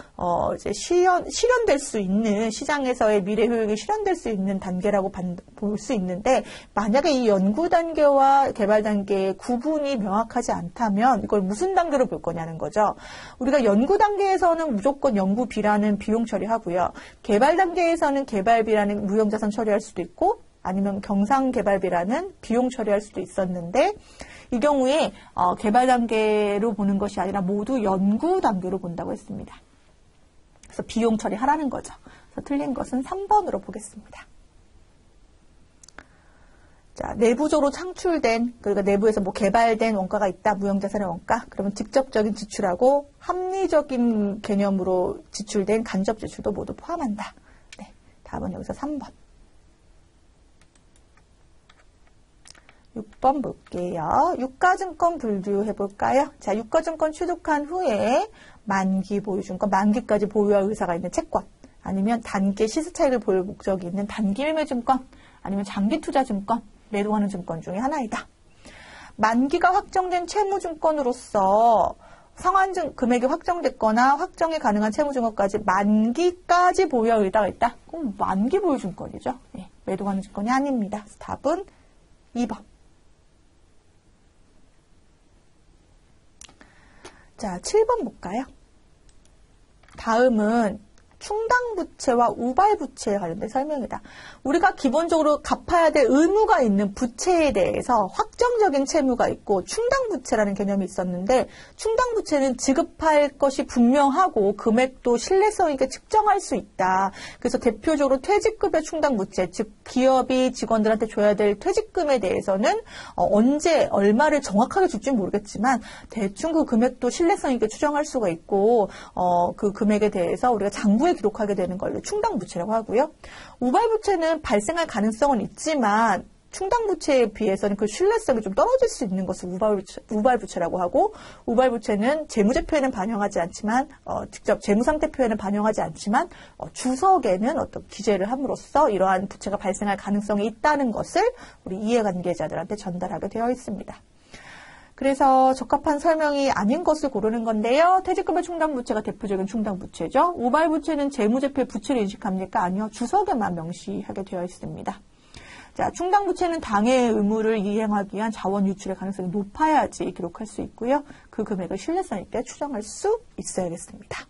[SPEAKER 1] 실현될 수 있는, 시장에서의 미래 효용이 실현될 수 있는 단계라고 볼 수 있는데, 만약에 이 연구 단계와 개발 단계의 구분이 명확하지 않다면 이걸 무슨 단계로 볼 거냐는 거죠. 우리가 연구 단계에서는 무조건 연구비라는 비용 처리하고요. 개발 단계에서는 개발비라는 무형자산 처리할 수도 있고 아니면 경상개발비라는 비용 처리할 수도 있었는데 이 경우에 개발 단계로 보는 것이 아니라 모두 연구 단계로 본다고 했습니다. 그래서 비용 처리하라는 거죠. 그래서 틀린 것은 3번으로 보겠습니다. 자, 내부적으로 창출된, 그러니까 내부에서 뭐 개발된 원가가 있다, 무형자산의 원가. 그러면 직접적인 지출하고 합리적인 개념으로 지출된 간접 지출도 모두 포함한다. 네, 답은 여기서 3번. 6번 볼게요. 유가증권 분류해볼까요? 자, 유가증권 취득한 후에 만기 보유증권, 만기까지 보유할 의사가 있는 채권, 아니면 단기 시세 차익을 볼 목적이 있는 단기 매매증권, 아니면 장기 투자증권, 매도하는 증권 중에 하나이다. 만기가 확정된 채무증권으로서 상환 금액이 확정됐거나 확정이 가능한 채무증권까지 만기까지 보유할 의사가 있다. 그럼 만기 보유증권이죠. 네, 매도하는 증권이 아닙니다. 답은 2번. 자, 7번 볼까요? 다음은 충당부채와 우발부채에 관련된 설명이다. 우리가 기본적으로 갚아야 될 의무가 있는 부채에 대해서 확정적인 채무가 있고 충당부채라는 개념이 있었는데, 충당부채는 지급할 것이 분명하고 금액도 신뢰성 있게 측정할 수 있다. 그래서 대표적으로 퇴직급여 충당부채, 즉 기업이 직원들한테 줘야 될 퇴직금에 대해서는 언제 얼마를 정확하게 줄지는 모르겠지만 대충 그 금액도 신뢰성 있게 추정할 수가 있고 그 금액에 대해서 우리가 장부에 기록하게 되는 걸로 충당부채라고 하고요. 우발부채는 발생할 가능성은 있지만 충당부채에 비해서는 그 신뢰성이 좀 떨어질 수 있는 것을 우발부채라고 하고, 우발부채는 재무제표에는 반영하지 않지만 직접 재무상태 표에는 반영하지 않지만 주석에는 어떤 기재를 함으로써 이러한 부채가 발생할 가능성이 있다는 것을 우리 이해관계자들한테 전달하게 되어 있습니다. 그래서 적합한 설명이 아닌 것을 고르는 건데요. 퇴직금의 충당부채가 대표적인 충당부채죠. 우발부채는 재무제표에 부채를 인식합니까? 아니요. 주석에만 명시하게 되어 있습니다. 자, 충당부채는 당해 의무를 이행하기 위한 자원 유출의 가능성이 높아야지 기록할 수 있고요. 그 금액을 신뢰성 있게 추정할 수 있어야겠습니다.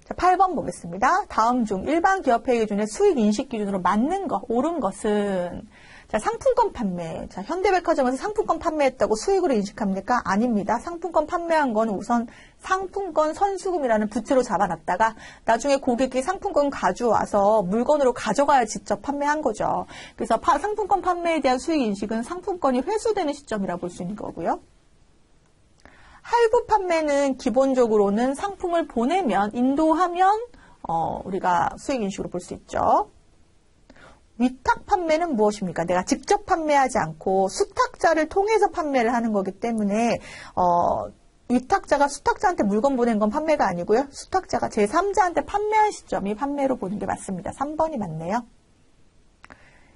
[SPEAKER 1] 자, 8번 보겠습니다. 다음 중 일반 기업회의 기준의 수익 인식 기준으로 맞는 것, 옳은 것은, 자, 상품권 판매. 자, 현대백화점에서 상품권 판매했다고 수익으로 인식합니까? 아닙니다. 상품권 판매한 건 우선 상품권 선수금이라는 부채로 잡아놨다가 나중에 고객이 상품권 가져와서 물건으로 가져가야 직접 판매한 거죠. 그래서 상품권 판매에 대한 수익 인식은 상품권이 회수되는 시점이라고 볼 수 있는 거고요. 할부 판매는 기본적으로는 상품을 보내면, 인도하면 우리가 수익 인식으로 볼 수 있죠. 위탁 판매는 무엇입니까? 내가 직접 판매하지 않고 수탁자를 통해서 판매를 하는 거기 때문에 위탁자가 수탁자한테 물건 보낸 건 판매가 아니고요. 수탁자가 제3자한테 판매한 시점이 판매로 보는 게 맞습니다. 3번이 맞네요.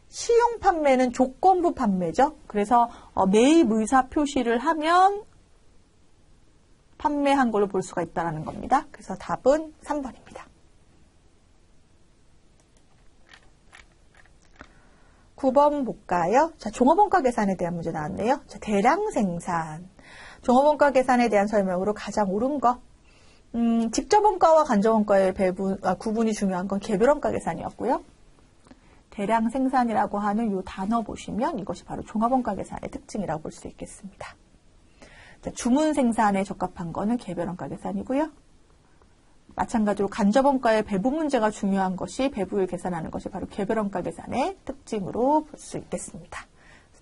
[SPEAKER 1] 시용 판매는 조건부 판매죠. 그래서 매입 의사 표시를 하면 판매한 걸로 볼 수가 있다는 겁니다. 그래서 답은 3번입니다. 9번 볼까요? 자, 종업원가 계산에 대한 문제 나왔네요. 자, 대량 생산. 종업원가 계산에 대한 설명으로 가장 옳은 거. 직접원가와 간접원가의 구분이 중요한 건 개별원가 계산이었고요. 대량 생산이라고 하는 이 단어 보시면 이것이 바로 종합원가 계산의 특징이라고 볼 수 있겠습니다. 자, 주문 생산에 적합한 거는 개별원가 계산이고요. 마찬가지로 간접원가의 배분 문제가 중요한 것이, 배부를 계산하는 것이 바로 개별원가 계산의 특징으로 볼 수 있겠습니다.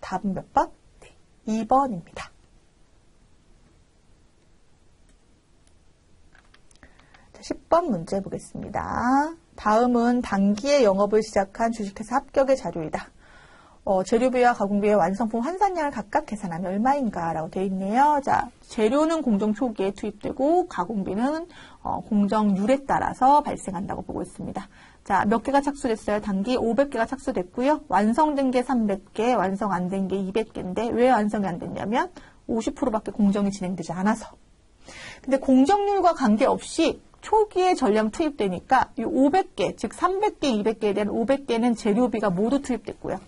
[SPEAKER 1] 답은 몇 번? 네, 2번입니다. 자, 10번 문제 보겠습니다. 다음은 단기에 영업을 시작한 주식회사 합격의 자료이다. 재료비와 가공비의 완성품 환산량을 각각 계산하면 얼마인가 라고 되어 있네요. 자, 재료는 공정 초기에 투입되고 가공비는 공정률에 따라서 발생한다고 보고 있습니다. 자, 몇 개가 착수됐어요? 단기 500개가 착수됐고요. 완성된 게 300개, 완성 안 된 게 200개인데 왜 완성이 안 됐냐면 50%밖에 공정이 진행되지 않아서. 근데 공정률과 관계없이 초기에 전량 투입되니까 이 500개, 즉 300개, 200개에 대한 500개는 재료비가 모두 투입됐고요.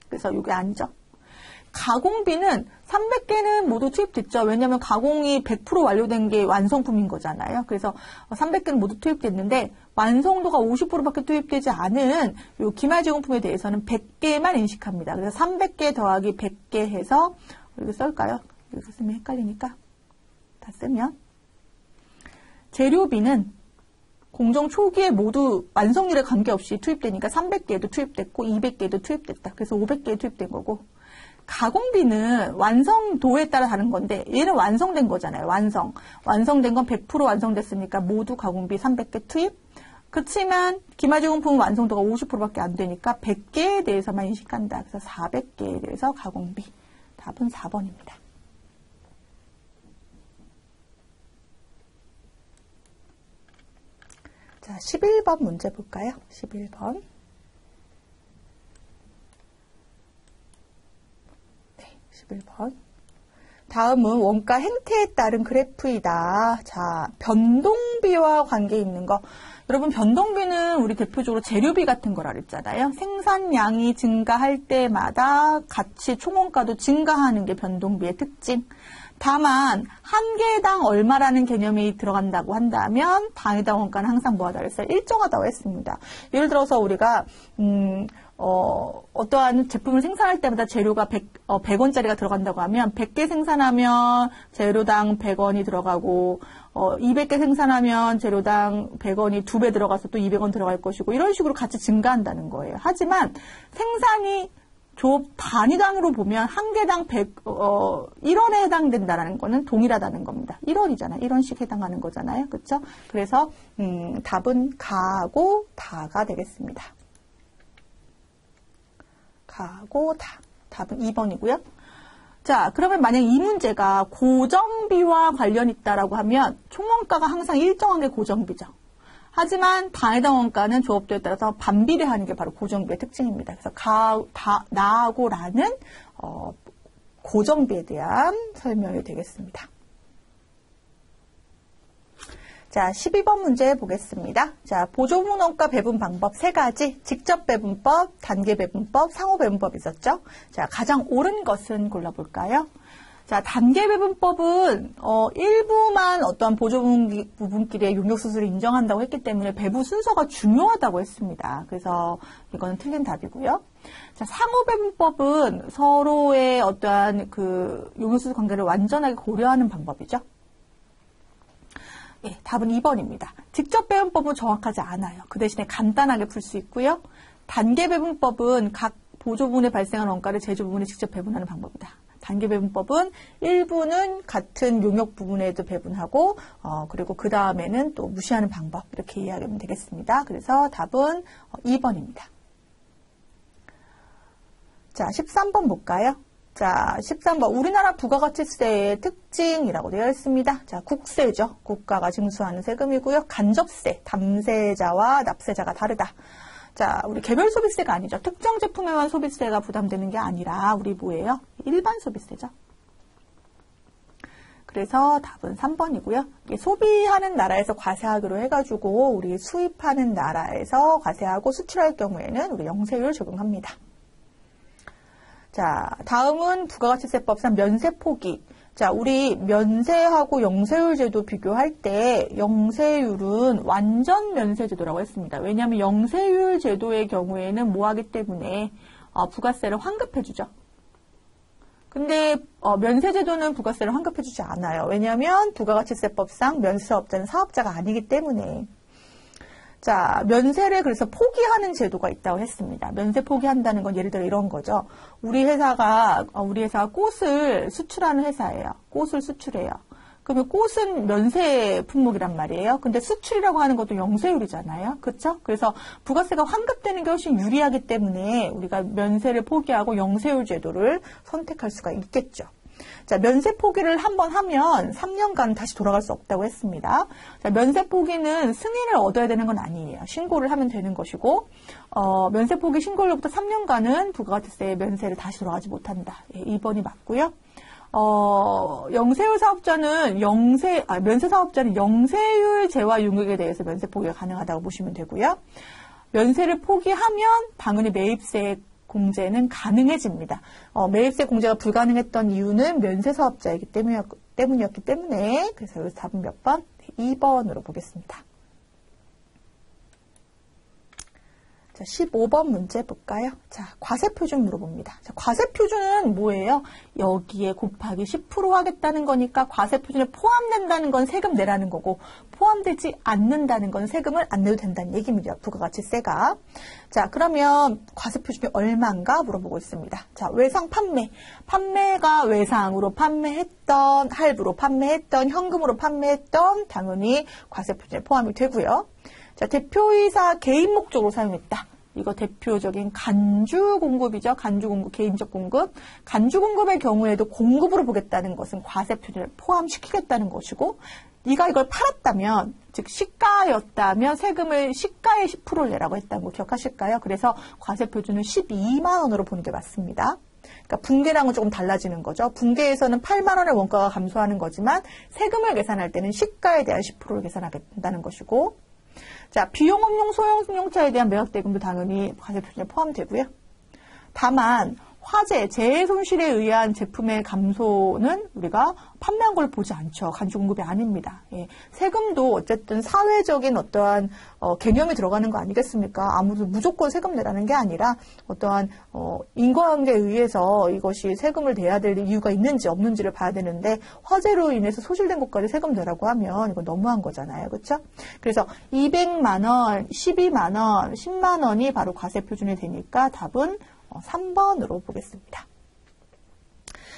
[SPEAKER 1] 그래서 이게 아니죠. 가공비는 300개는 모두 투입됐죠. 왜냐하면 가공이 100% 완료된 게 완성품인 거잖아요. 그래서 300개는 모두 투입됐는데 완성도가 50%밖에 투입되지 않은 이 기말제공품에 대해서는 100개만 인식합니다. 그래서 300개 더하기 100개 해서 이거 쓸까요? 이렇게 쓰면 헷갈리니까 다 쓰면 재료비는 공정 초기에 모두 완성률에 관계없이 투입되니까 300개에도 투입됐고 200개에도 투입됐다. 그래서 500개에 투입된 거고, 가공비는 완성도에 따라 다른 건데 얘는 완성된 거잖아요. 완성된 건 100% 완성됐으니까 모두 가공비 300개 투입. 그렇지만 기마제공품은 완성도가 50%밖에 안 되니까 100개에 대해서만 인식한다. 그래서 400개에 대해서 가공비. 답은 4번입니다. 자, 11번 문제 볼까요? 11번. 네, 11번. 다음은 원가 행태에 따른 그래프이다. 자, 변동비와 관계 있는 거. 여러분, 변동비는 우리 대표적으로 재료비 같은 거라 그랬잖아요. 생산량이 증가할 때마다 같이 총원가도 증가하는 게 변동비의 특징. 다만 한 개당 얼마라는 개념이 들어간다고 한다면 당해당 원가는 항상 뭐하다 그랬어요? 일정하다고 했습니다. 예를 들어서 우리가 어떠한 제품을 생산할 때마다 재료가 100원짜리가 들어간다고 하면 100개 생산하면 재료당 100원이 들어가고 200개 생산하면 재료당 100원이 2배 들어가서 또 200원 들어갈 것이고 이런 식으로 같이 증가한다는 거예요. 하지만 생산이 조업 단위당으로 보면 한 개당 1원에 해당된다는 거는 동일하다는 겁니다. 1원이잖아요. 1원씩 해당하는 거잖아요. 그렇죠? 그래서 답은 가고 다가 되겠습니다. 가고 다. 답은 2번이고요. 자, 그러면 만약 이 문제가 고정비와 관련 있다라고 하면 총원가가 항상 일정한 게 고정비죠. 하지만 당해당 원가는 조업도에 따라서 반비례하는 게 바로 고정비의 특징입니다. 그래서 나하고 라는 고정비에 대한 설명이 되겠습니다. 자, 12번 문제 보겠습니다. 자, 보조분 원가 배분 방법 3가지, 직접 배분법, 단계 배분법, 상호 배분법 있었죠? 자, 가장 옳은 것은 골라볼까요? 자, 단계 배분법은 일부만 어떠한 보조 부분끼리의 용역 수수를 인정한다고 했기 때문에 배분 순서가 중요하다고 했습니다. 그래서 이거는 틀린 답이고요. 자, 상호 배분법은 서로의 어떠한 그 용역 수수 관계를 완전하게 고려하는 방법이죠. 예, 답은 2번입니다. 직접 배분법은 정확하지 않아요. 그 대신에 간단하게 풀 수 있고요. 단계 배분법은 각 보조분에 발생한 원가를 제조 부분에 직접 배분하는 방법이다. 단계 배분법은 일부는 같은 용역 부분에도 배분하고 그리고 그 다음에는 또 무시하는 방법 이렇게 이해하면 되겠습니다. 그래서 답은 2번입니다. 자, 13번 볼까요? 자, 13번 우리나라 부가가치세의 특징이라고 되어 있습니다. 자, 국세죠. 국가가 징수하는 세금이고요. 간접세, 담세자와 납세자가 다르다. 자, 우리 개별 소비세가 아니죠. 특정 제품에만 소비세가 부담되는 게 아니라 우리 뭐예요? 일반 소비세죠. 그래서 답은 3번이고요. 소비하는 나라에서 과세하기로 해가지고 우리 수입하는 나라에서 과세하고 수출할 경우에는 우리 영세율 적용합니다. 자, 다음은 부가가치세법상 면세 포기. 자, 우리 면세하고 영세율 제도 비교할 때 영세율은 완전 면세 제도라고 했습니다. 왜냐하면 영세율 제도의 경우에는 뭐하기 때문에 부가세를 환급해주죠. 근데 면세 제도는 부가세를 환급해주지 않아요. 왜냐하면 부가가치세법상 면세사업자는 사업자가 아니기 때문에. 자, 면세를 그래서 포기하는 제도가 있다고 했습니다. 면세 포기한다는 건 예를 들어 이런 거죠. 우리 회사가 꽃을 수출하는 회사예요. 꽃을 수출해요. 그러면 꽃은 면세 품목이란 말이에요. 근데 수출이라고 하는 것도 영세율이잖아요. 그렇죠? 그래서 부가세가 환급되는 게 훨씬 유리하기 때문에 우리가 면세를 포기하고 영세율 제도를 선택할 수가 있겠죠. 자, 면세 포기를 한번 하면 3년간 다시 돌아갈 수 없다고 했습니다. 자, 면세 포기는 승인을 얻어야 되는 건 아니에요. 신고를 하면 되는 것이고, 면세 포기 신고로부터 3년간은 부가가치세 면세를 다시 돌아가지 못한다. 예, 2번이 맞고요. 영세율 사업자는 면세 사업자는 영세율 재화 용역에 대해서 면세 포기가 가능하다고 보시면 되고요. 면세를 포기하면 당연히 매입세 공제는 가능해집니다. 매입세 공제가 불가능했던 이유는 면세 사업자이기 때문이었기 때문에 그래서 여기서 답은 몇 번? 2번으로 보겠습니다. 자, 15번 문제 볼까요? 자, 과세표준 물어봅니다. 자, 과세표준은 뭐예요? 여기에 곱하기 10% 하겠다는 거니까 과세표준에 포함된다는 건 세금 내라는 거고 포함되지 않는다는 건 세금을 안 내도 된다는 얘기입니다. 부가가치세가. 자, 그러면 과세표준이 얼마인가 물어보고 있습니다. 자, 외상 판매. 판매가 외상으로 판매했던, 할부로 판매했던, 현금으로 판매했던 당연히 과세표준에 포함이 되고요. 자, 대표이사 개인 목적으로 사용했다. 이거 대표적인 간주 공급이죠. 간주 공급, 개인적 공급. 간주 공급의 경우에도 공급으로 보겠다는 것은 과세표준을 포함시키겠다는 것이고, 네가 이걸 팔았다면, 즉 시가였다면 세금을 시가의 10%를 내라고 했다는 거 기억하실까요? 그래서 과세표준은 12만 원으로 보는 게 맞습니다. 그러니까 분계량은 조금 달라지는 거죠. 분계에서는 8만 원의 원가가 감소하는 거지만 세금을 계산할 때는 시가에 대한 10%를 계산하게 된다는 것이고, 자, 비용업용 소형용차에 대한 매각대금도 당연히 과세표준에 포함되고요. 다만 화재, 재해 손실에 의한 제품의 감소는 우리가 판매한 걸 보지 않죠. 간주 공급이 아닙니다. 예, 세금도 어쨌든 사회적인 어떠한 개념이 들어가는 거 아니겠습니까? 아무도 무조건 세금 내라는 게 아니라 어떠한 인과관계에 의해서 이것이 세금을 내야 될 이유가 있는지 없는지를 봐야 되는데 화재로 인해서 소실된 것까지 세금 내라고 하면 이거 너무한 거잖아요. 그렇죠? 그래서 200만 원, 12만 원, 10만 원이 바로 과세표준이 되니까 답은 3번으로 보겠습니다.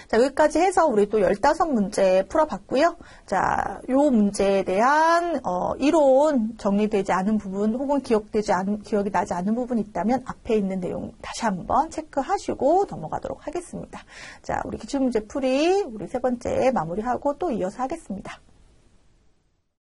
[SPEAKER 1] 자, 여기까지 해서 우리 또 15문제 풀어봤고요. 자, 요 문제에 대한 이론 정리되지 않은 부분 혹은 기억이 나지 않은 부분이 있다면 앞에 있는 내용 다시 한번 체크하시고 넘어가도록 하겠습니다. 자, 우리 기출문제 풀이 우리 세 번째 마무리하고 또 이어서 하겠습니다.